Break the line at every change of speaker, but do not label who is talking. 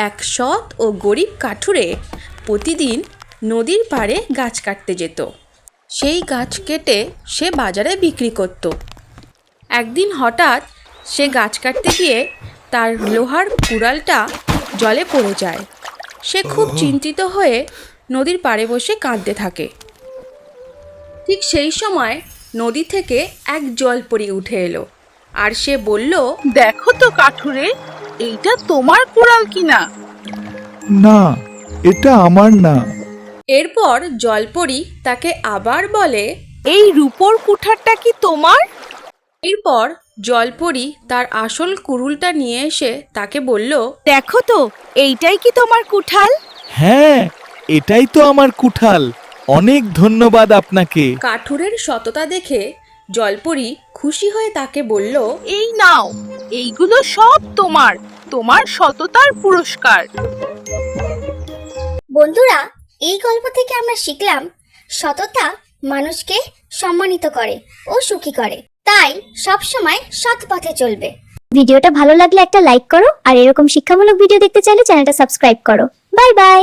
এক সৎ ও গরিব কাঠুরে প্রতিদিন নদীর পাড়ে গাছ কাটতে যেত। সেই গাছ কেটে সে বাজারে বিক্রি করত। একদিন হঠাৎ সে গাছ কাটতে গিয়ে তার লোহার কুড়ালটা জলে পড়ে যায়। সে খুব চিন্তিত হয়ে নদীর পাড়ে বসে কাঁদতে থাকে। ঠিক সেই সময় নদী থেকে এক জলপরী উঠে এলো আর সে বলল,
দেখো তো কাঠুরে, এইটা তোমার কুড়াল কিনা?
না, এটা আমার না।
এরপর জলপরী তাকে আবার বলে,
এই রূপোর কুঠারটা কি তোমার?
এরপর জলপরী তার আসল কুড়ুলটা নিয়ে এসে তাকে বলল,
দেখো তো, এইটাই কি তোমার কুঠাল?
হ্যাঁ, এটাই তো আমার কুঠাল। অনেক ধন্যবাদ আপনাকে।
কাঠুরের সততা দেখে জলপরী খুশি হয়ে তাকে বলল,
এই নাও, এইগুলো সব তোমার, তোমার সততার পুরস্কার।
বন্ধুরা, এই গল্প থেকে আমরা শিখলাম সততা মানুষকে সম্মানিত করে ও সুখী করে। তাই সব সময় সৎ পথে চলবে।
ভিডিওটা ভালো লাগলে একটা লাইক করো, আর এরকম শিক্ষামূলক ভিডিও দেখতে চাইলে চ্যানেলটা সাবস্ক্রাইব করো। Bye bye.